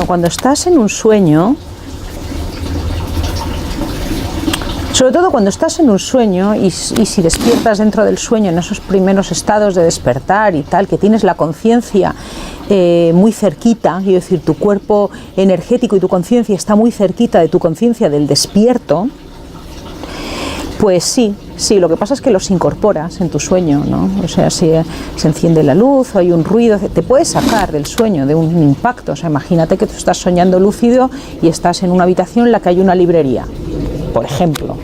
cuando estás en un sueño, sobre todo cuando estás en un sueño y si despiertas dentro del sueño en esos primeros estados de despertar y tal, que tienes la conciencia muy cerquita, quiero decir, tu cuerpo energético y tu conciencia está muy cerquita de tu conciencia del despierto, pues sí, lo que pasa es que los incorporas en tu sueño, ¿no? O sea, si se enciende la luz o hay un ruido, te puedes sacar del sueño, de un impacto. O sea, imagínate que tú estás soñando lúcido y estás en una habitación en la que hay una librería, por ejemplo,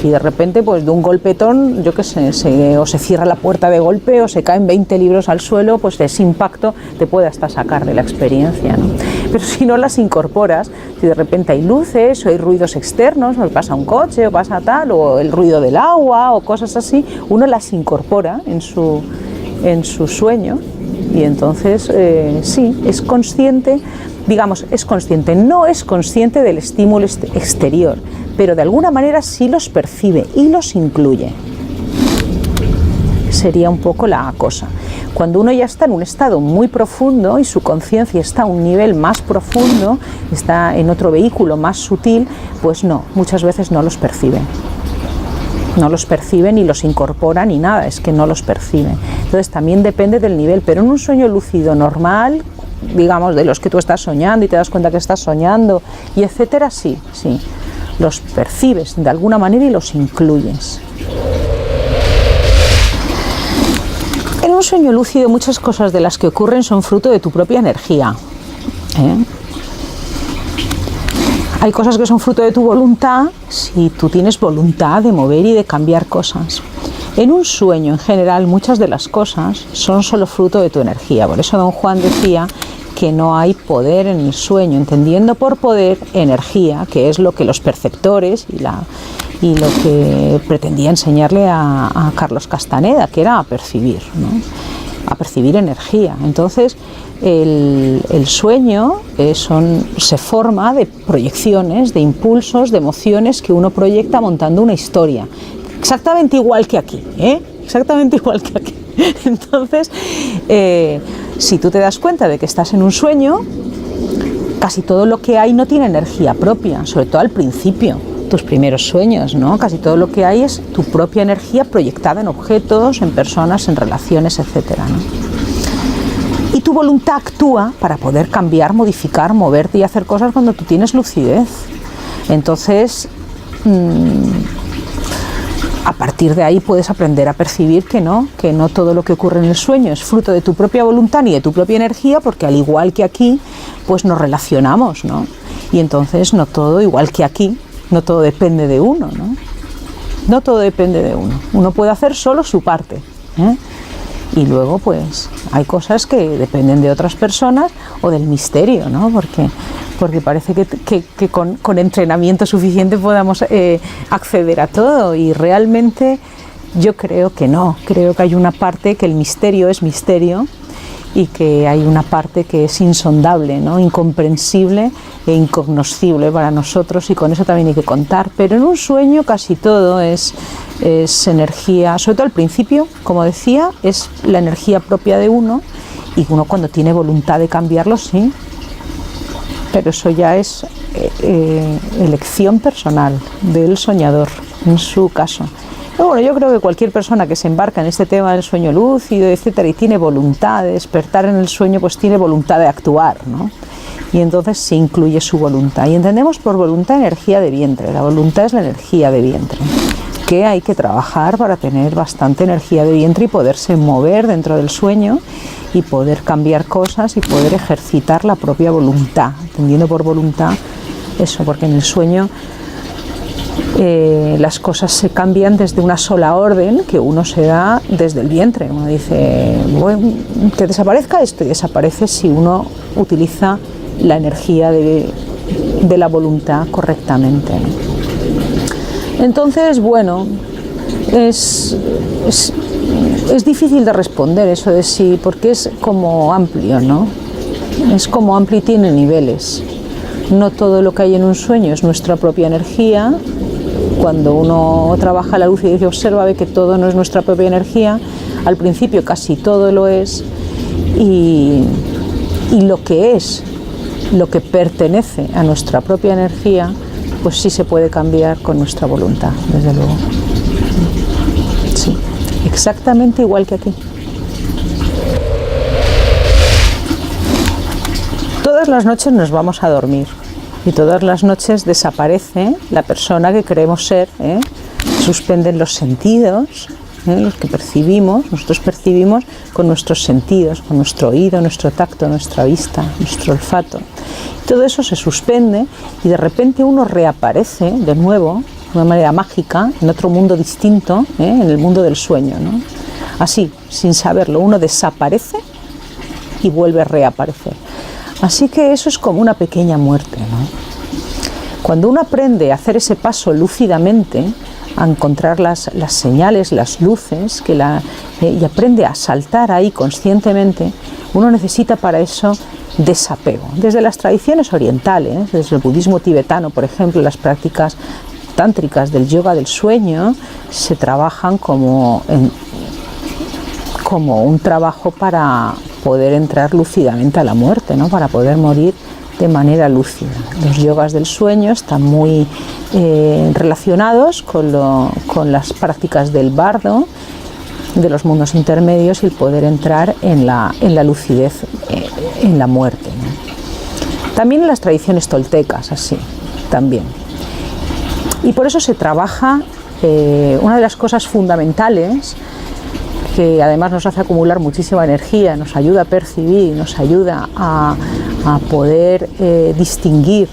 y de repente, pues de un golpetón, yo qué sé, o se cierra la puerta de golpe o se caen 20 libros al suelo, pues ese impacto te puede hasta sacar de la experiencia, ¿no? Pero si no las incorporas, si de repente hay luces o hay ruidos externos, o pasa un coche o pasa tal, o el ruido del agua o cosas así, uno las incorpora en su sueño y entonces sí, es consciente, digamos, no es consciente del estímulo exterior, pero de alguna manera sí los percibe y los incluye. Sería un poco la cosa. Cuando uno ya está en un estado muy profundo y su conciencia está a un nivel más profundo, está en otro vehículo más sutil, pues no, muchas veces no los percibe. No los percibe ni los incorpora ni nada, es que no los percibe. Entonces también depende del nivel, pero en un sueño lúcido normal, digamos, de los que tú estás soñando y te das cuenta que estás soñando y etcétera, sí, los percibes de alguna manera y los incluyes. En un sueño lúcido muchas cosas de las que ocurren son fruto de tu propia energía, Hay cosas que son fruto de tu voluntad si tú tienes voluntad de mover y de cambiar cosas. En un sueño en general muchas de las cosas son solo fruto de tu energía. Por eso don Juan decía que no hay poder en el sueño, entendiendo por poder energía, que es lo que los perceptores y lo que pretendía enseñarle a Carlos Castaneda, que era a percibir, ¿no? A percibir energía. Entonces el sueño se forma de proyecciones, de impulsos, de emociones que uno proyecta montando una historia, exactamente igual que aquí, exactamente igual que aquí. Entonces si tú te das cuenta de que estás en un sueño, casi todo lo que hay no tiene energía propia, sobre todo al principio, tus primeros sueños, ¿no? Casi todo lo que hay es tu propia energía proyectada en objetos, en personas, en relaciones, etcétera, ¿no? Y tu voluntad actúa para poder cambiar, modificar, moverte y hacer cosas cuando tú tienes lucidez. Entonces, a partir de ahí puedes aprender a percibir que no todo lo que ocurre en el sueño es fruto de tu propia voluntad ni de tu propia energía, porque al igual que aquí, pues nos relacionamos, ¿no? Y entonces no todo, igual que aquí, no todo depende de uno, ¿no? No todo depende de uno. Uno puede hacer solo su parte, y luego pues hay cosas que dependen de otras personas o del misterio, ¿no? Porque parece que con entrenamiento suficiente podamos acceder a todo, y realmente yo creo que no. Creo que hay una parte que el misterio es misterio y que hay una parte que es insondable, ¿no? Incomprensible e incognoscible para nosotros, y con eso también hay que contar. Pero en un sueño casi todo es energía, sobre todo al principio, como decía, es la energía propia de uno, y uno cuando tiene voluntad de cambiarlo, sí, pero eso ya es elección personal del soñador, en su caso. Pero bueno, yo creo que cualquier persona que se embarca en este tema del sueño lúcido, etcétera, y tiene voluntad de despertar en el sueño, pues tiene voluntad de actuar, ¿no? Y entonces se incluye su voluntad. Y entendemos por voluntad energía de vientre. La voluntad es la energía de vientre, que hay que trabajar para tener bastante energía de vientre y poderse mover dentro del sueño y poder cambiar cosas y poder ejercitar la propia voluntad, entendiendo por voluntad eso, porque en el sueño las cosas se cambian desde una sola orden que uno se da desde el vientre. Uno dice, bueno, que desaparezca esto, y desaparece si uno utiliza la energía de la voluntad correctamente. Entonces, bueno, es difícil de responder eso de sí, porque es como amplio, ¿no? Es como amplio y tiene niveles. No todo lo que hay en un sueño es nuestra propia energía. Cuando uno trabaja la luz y observa, ve que todo no es nuestra propia energía. Al principio casi todo lo es, y lo que es lo que pertenece a nuestra propia energía, pues sí se puede cambiar con nuestra voluntad, desde luego. Sí, exactamente igual que aquí. Todas las noches nos vamos a dormir y todas las noches desaparece la persona que creemos ser, suspenden los sentidos, los que percibimos, nosotros percibimos con nuestros sentidos, con nuestro oído, nuestro tacto, nuestra vista, nuestro olfato. Todo eso se suspende y de repente uno reaparece de nuevo, de una manera mágica, en otro mundo distinto, en el mundo del sueño, ¿no? Así, sin saberlo, uno desaparece y vuelve a reaparecer. Así que eso es como una pequeña muerte, ¿no? Cuando uno aprende a hacer ese paso lúcidamente, a encontrar las señales, las luces, y aprende a saltar ahí conscientemente, uno necesita para eso desapego. Desde las tradiciones orientales, desde el budismo tibetano, por ejemplo, las prácticas tántricas del yoga del sueño, se trabajan como un trabajo para poder entrar lúcidamente a la muerte, ¿no? Para poder morir de manera lúcida. Los yogas del sueño están muy relacionados con las prácticas del bardo, de los mundos intermedios, y el poder entrar en la lucidez, en la muerte, ¿no? También en las tradiciones toltecas, así, también. Y por eso se trabaja, una de las cosas fundamentales, que además nos hace acumular muchísima energía, nos ayuda a percibir, nos ayuda a poder distinguir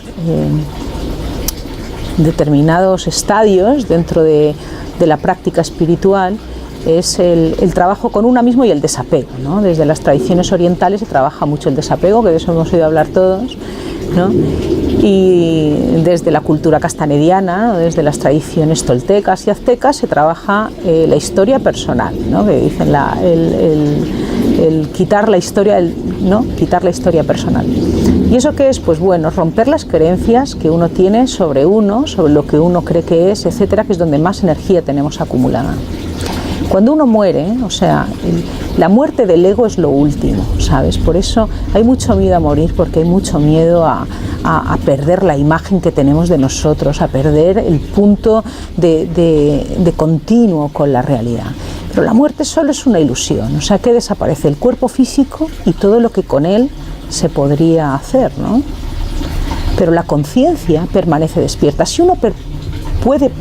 determinados estadios dentro de la práctica espiritual, es el trabajo con uno mismo y el desapego, ¿no? Desde las tradiciones orientales se trabaja mucho el desapego, que de eso hemos oído hablar todos, ¿no? Y desde la cultura castanediana, ¿no? Desde las tradiciones toltecas y aztecas se trabaja la historia personal, ¿no? Que dicen el quitar la historia, ¿no? Quitar la historia personal. ¿Y eso qué es? Pues bueno, romper las creencias que uno tiene sobre uno, sobre lo que uno cree que es, etcétera, que es donde más energía tenemos acumulada. Cuando uno muere, o sea, la muerte del ego es lo último, ¿sabes? Por eso hay mucho miedo a morir, porque hay mucho miedo a perder la imagen que tenemos de nosotros, a perder el punto de continuo con la realidad. Pero la muerte solo es una ilusión, o sea que desaparece el cuerpo físico y todo lo que con él se podría hacer, ¿no? Pero la conciencia permanece despierta. Si uno puede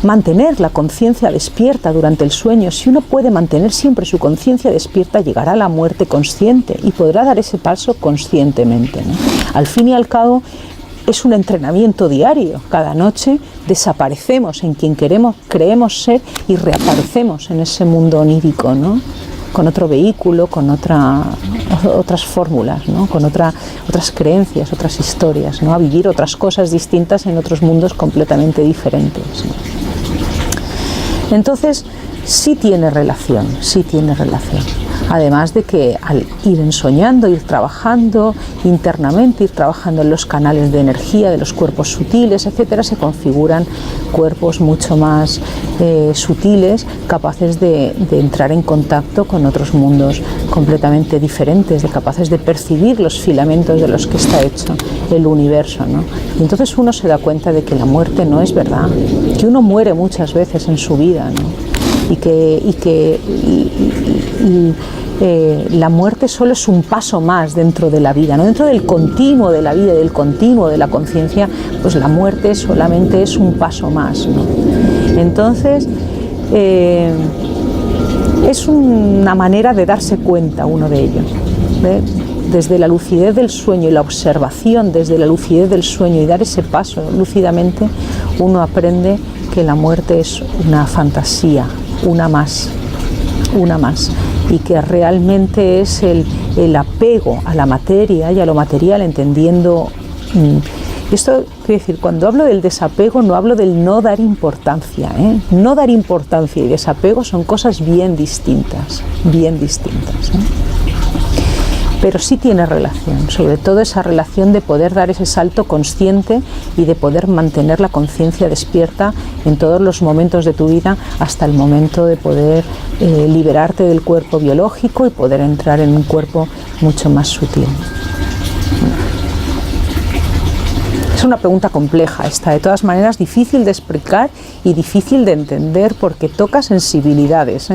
mantener la conciencia despierta durante el sueño, si uno puede mantener siempre su conciencia despierta, llegará a la muerte consciente y podrá dar ese paso conscientemente, ¿no? Al fin y al cabo, es un entrenamiento diario. Cada noche desaparecemos en quien creemos ser y reaparecemos en ese mundo onírico, ¿no? Con otro vehículo, con otras fórmulas, ¿no? Con otras creencias, otras historias, ¿no? A vivir otras cosas distintas en otros mundos completamente diferentes, ¿no? Entonces, sí tiene relación, sí tiene relación. Además de que al ir ensoñando, ir trabajando internamente, ir trabajando en los canales de energía de los cuerpos sutiles, etcétera, se configuran cuerpos mucho más sutiles, capaces de entrar en contacto con otros mundos completamente diferentes, capaces de percibir los filamentos de los que está hecho el universo, ¿no? Y entonces uno se da cuenta de que la muerte no es verdad, que uno muere muchas veces en su vida, ¿no? Y que la muerte solo es un paso más dentro de la vida, ¿no? Dentro del continuo de la vida y del continuo de la conciencia, pues la muerte solamente es un paso más, ¿no? Entonces, es una manera de darse cuenta uno de ello, ¿ve? Desde la lucidez del sueño y la observación desde la lucidez del sueño y dar ese paso lúcidamente, uno aprende que la muerte es una fantasía, una más, y que realmente es el apego a la materia y a lo material, entendiendo. Esto quiere decir, cuando hablo del desapego no hablo del no dar importancia, ¿eh? No dar importancia y desapego son cosas bien distintas, ¿eh? pero sí tiene relación, sobre todo esa relación de poder dar ese salto consciente y de poder mantener la conciencia despierta en todos los momentos de tu vida hasta el momento de poder liberarte del cuerpo biológico y poder entrar en un cuerpo mucho más sutil. Es una pregunta compleja esta, de todas maneras difícil de explicar y difícil de entender porque toca sensibilidades,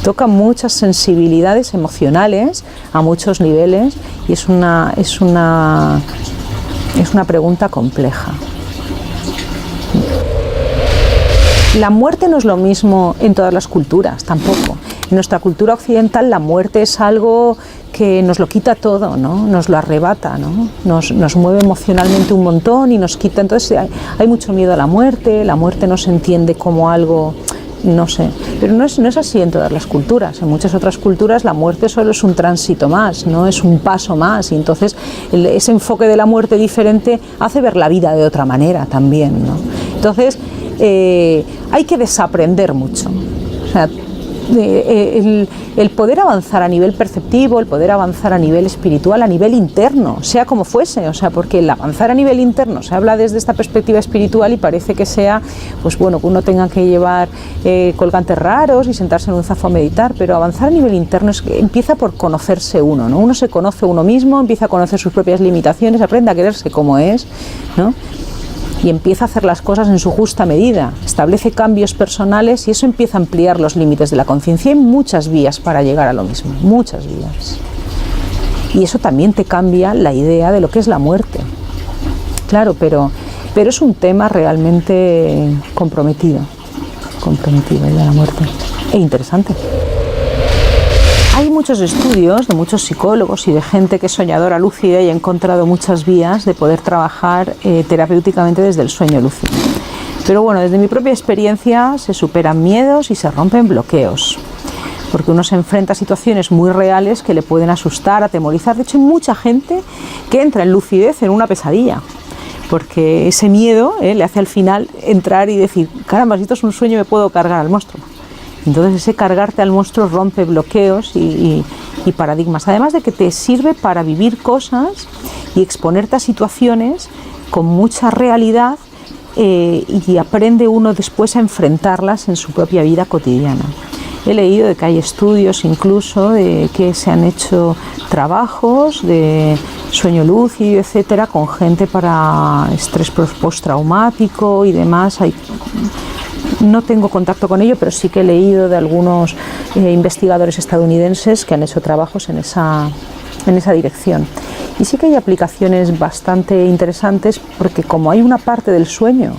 toca muchas sensibilidades emocionales a muchos niveles y es una pregunta compleja. La muerte no es lo mismo en todas las culturas, tampoco. En nuestra cultura occidental la muerte es algo que nos lo quita todo, ¿no? Nos lo arrebata, ¿no? Nos mueve emocionalmente un montón y nos quita. Entonces hay mucho miedo a la muerte no se entiende como algo, no sé, pero no es así en todas las culturas. En muchas otras culturas la muerte solo es un tránsito más, no es un paso más, y entonces ese enfoque de la muerte diferente hace ver la vida de otra manera también, ¿no? Entonces hay que desaprender mucho. O sea, el poder avanzar a nivel perceptivo, el poder avanzar a nivel espiritual, a nivel interno, sea como fuese, o sea, porque el avanzar a nivel interno se habla desde esta perspectiva espiritual y parece que sea, pues bueno, que uno tenga que llevar colgantes raros y sentarse en un zafo a meditar, pero avanzar a nivel interno es que empieza por conocerse uno, ¿no? Uno se conoce uno mismo, empieza a conocer sus propias limitaciones, aprende a quererse como es, ¿no? Y empieza a hacer las cosas en su justa medida, establece cambios personales y eso empieza a ampliar los límites de la conciencia. Hay muchas vías para llegar a lo mismo, muchas vías. Y eso también te cambia la idea de lo que es la muerte. Claro, pero es un tema realmente comprometido el de la muerte, e interesante. Hay muchos estudios de muchos psicólogos y de gente que es soñadora lúcida y ha encontrado muchas vías de poder trabajar terapéuticamente desde el sueño lúcido. Pero bueno, desde mi propia experiencia se superan miedos y se rompen bloqueos, porque uno se enfrenta a situaciones muy reales que le pueden asustar, atemorizar. De hecho, hay mucha gente que entra en lucidez en una pesadilla, porque ese miedo le hace al final entrar y decir, caramba, si esto es un sueño me puedo cargar al monstruo. Entonces ese cargarte al monstruo rompe bloqueos y paradigmas, además de que te sirve para vivir cosas y exponerte a situaciones con mucha realidad y aprende uno después a enfrentarlas en su propia vida cotidiana. He leído de que hay estudios incluso de que se han hecho trabajos de sueño lúcido, etcétera, con gente para estrés postraumático y demás. No tengo contacto con ello, pero sí que he leído de algunos investigadores estadounidenses que han hecho trabajos en esa dirección. Y sí que hay aplicaciones bastante interesantes porque como hay una parte del sueño,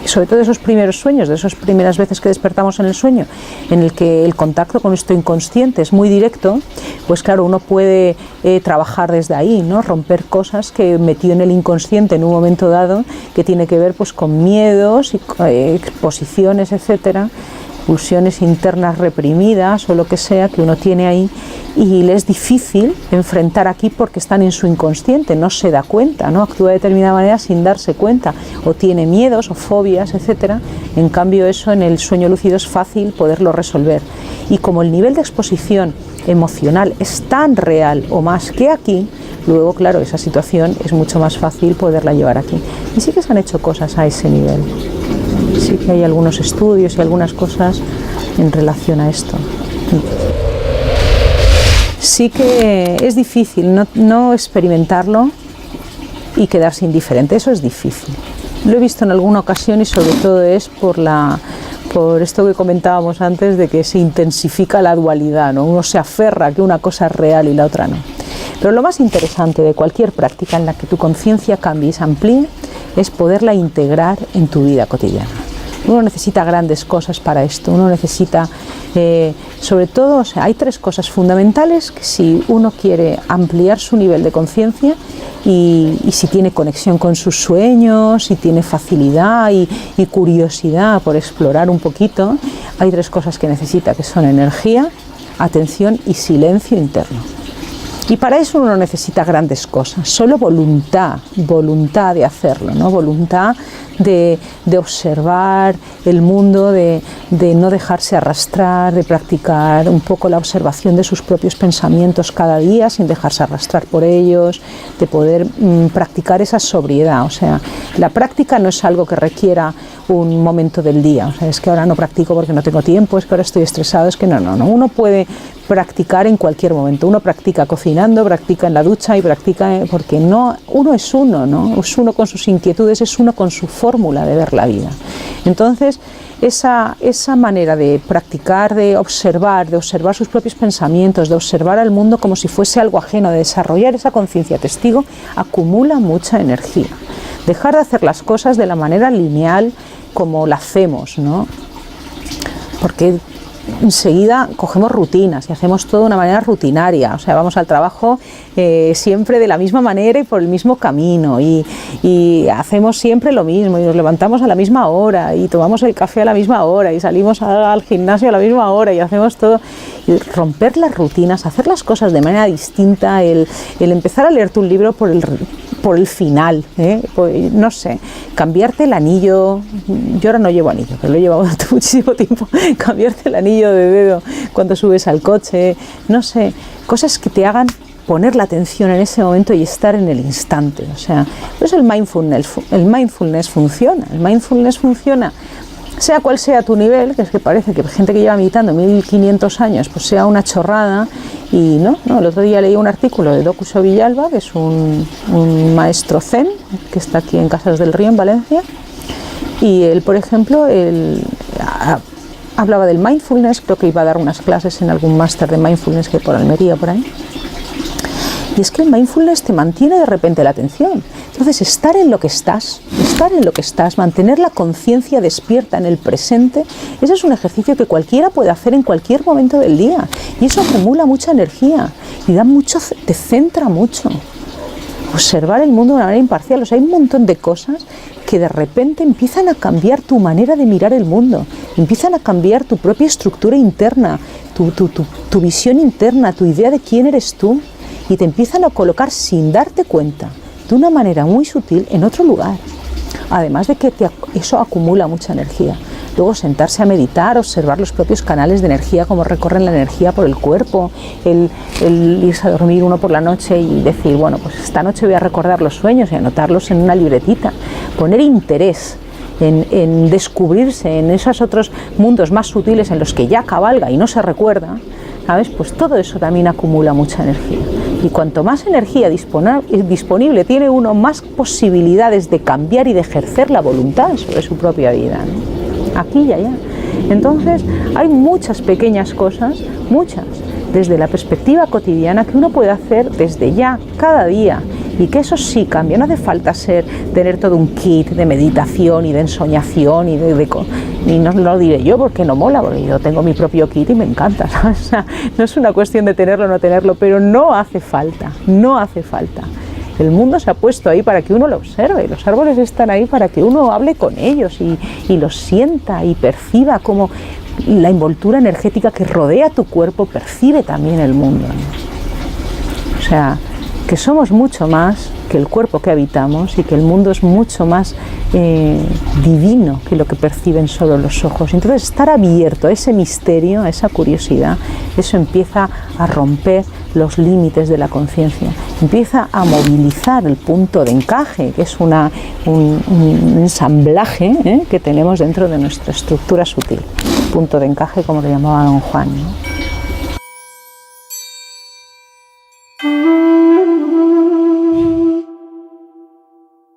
sobre todo de esos primeros sueños, de esas primeras veces que despertamos en el sueño, en el que el contacto con nuestro inconsciente es muy directo, pues claro, uno puede trabajar desde ahí, ¿no? Romper cosas que metió en el inconsciente en un momento dado, que tiene que ver pues con miedos, y, exposiciones, etcétera, pulsiones internas reprimidas o lo que sea que uno tiene ahí y le es difícil enfrentar aquí porque están en su inconsciente, no se da cuenta, ¿no? Actúa de determinada manera sin darse cuenta o tiene miedos o fobias, etcétera. En cambio eso en el sueño lúcido es fácil poderlo resolver y como el nivel de exposición emocional es tan real o más que aquí, luego claro, esa situación es mucho más fácil poderla llevar aquí y sí que se han hecho cosas a ese nivel. Sí que hay algunos estudios y algunas cosas en relación a esto. Sí que es difícil no experimentarlo y quedarse indiferente, eso es difícil. Lo he visto en alguna ocasión y sobre todo es por esto que comentábamos antes de que se intensifica la dualidad, ¿no? Uno se aferra a que una cosa es real y la otra no. Pero lo más interesante de cualquier práctica en la que tu conciencia cambie y se amplíe es poderla integrar en tu vida cotidiana. Uno necesita grandes cosas para esto, uno necesita, sobre todo, o sea, hay tres cosas fundamentales que si uno quiere ampliar su nivel de conciencia y si tiene conexión con sus sueños, si tiene facilidad y curiosidad por explorar un poquito, hay tres cosas que necesita, que son energía, atención y silencio interno. Y para eso uno no necesita grandes cosas, solo voluntad de hacerlo, ¿no? Voluntad de observar el mundo, de no dejarse arrastrar, de practicar un poco la observación de sus propios pensamientos cada día sin dejarse arrastrar por ellos, de poder practicar esa sobriedad. O sea, la práctica no es algo que requiera un momento del día. O sea, es que ahora no practico porque no tengo tiempo, es que ahora estoy estresado, es que no. Uno puede practicar en cualquier momento. Uno practica cocinando, practica en la ducha y practica porque no, uno es uno, ¿no? Es uno con sus inquietudes, es uno con su fórmula de ver la vida. Entonces, esa manera de practicar, de observar sus propios pensamientos, de observar al mundo como si fuese algo ajeno, de desarrollar esa conciencia testigo, acumula mucha energía. Dejar de hacer las cosas de la manera lineal como la hacemos, ¿no? Porque enseguida cogemos rutinas y hacemos todo de una manera rutinaria, o sea, vamos al trabajo siempre de la misma manera y por el mismo camino y hacemos siempre lo mismo y nos levantamos a la misma hora y tomamos el café a la misma hora y salimos al gimnasio a la misma hora y hacemos todo. Y romper las rutinas, hacer las cosas de manera distinta, el empezar a leerte un libro por el final, pues, no sé, cambiarte el anillo, yo ahora no llevo anillo, pero lo he llevado durante muchísimo tiempo, cambiarte el anillo de dedo cuando subes al coche, no sé, cosas que te hagan poner la atención en ese momento y estar en el instante. O sea, pues el mindfulness funciona, sea cual sea tu nivel, que es que parece que gente que lleva meditando 1500 años, pues sea una chorrada. Y no, el otro día leí un artículo de Dokuso Villalba, que es un maestro zen, que está aquí en Casas del Río, en Valencia, y él, por ejemplo, hablaba del mindfulness, creo que iba a dar unas clases en algún máster de mindfulness que hay por Almería, por ahí. Y es que el mindfulness te mantiene de repente la atención. Entonces, estar en lo que estás, mantener la conciencia despierta en el presente, ese es un ejercicio que cualquiera puede hacer en cualquier momento del día. Y eso acumula mucha energía y te centra mucho. Observar el mundo de una manera imparcial. O sea, hay un montón de cosas que de repente empiezan a cambiar tu manera de mirar el mundo, empiezan a cambiar tu propia estructura interna, tu visión interna, tu idea de quién eres tú, y te empiezan a colocar sin darte cuenta, de una manera muy sutil, en otro lugar. Además de que eso acumula mucha energía. Luego sentarse a meditar, observar los propios canales de energía, cómo recorren la energía por el cuerpo, el irse a dormir uno por la noche y decir, bueno, pues esta noche voy a recordar los sueños y anotarlos en una libretita. Poner interés en descubrirse en esos otros mundos más sutiles en los que ya cabalga y no se recuerda, ¿sabes? Pues todo eso también acumula mucha energía. Y cuanto más energía disponible tiene uno, más posibilidades de cambiar y de ejercer la voluntad sobre su propia vida, ¿no? Aquí y allá. Entonces, hay muchas pequeñas cosas, desde la perspectiva cotidiana, que uno puede hacer desde ya, cada día, y que eso sí cambia. No hace falta tener todo un kit de meditación y de ensoñación y no lo diré yo porque no mola, porque yo tengo mi propio kit y me encanta, ¿sabes? O sea, no es una cuestión de tenerlo o no tenerlo, pero no hace falta. El mundo se ha puesto ahí para que uno lo observe, los árboles están ahí para que uno hable con ellos y los sienta y perciba cómo la envoltura energética que rodea tu cuerpo percibe también el mundo, ¿no? O sea, que somos mucho más que el cuerpo que habitamos y que el mundo es mucho más divino que lo que perciben solo los ojos. Entonces, estar abierto a ese misterio, a esa curiosidad, eso empieza a romper los límites de la conciencia, empieza a movilizar el punto de encaje, que es un ensamblaje que tenemos dentro de nuestra estructura sutil, punto de encaje como lo llamaba don Juan, ¿no?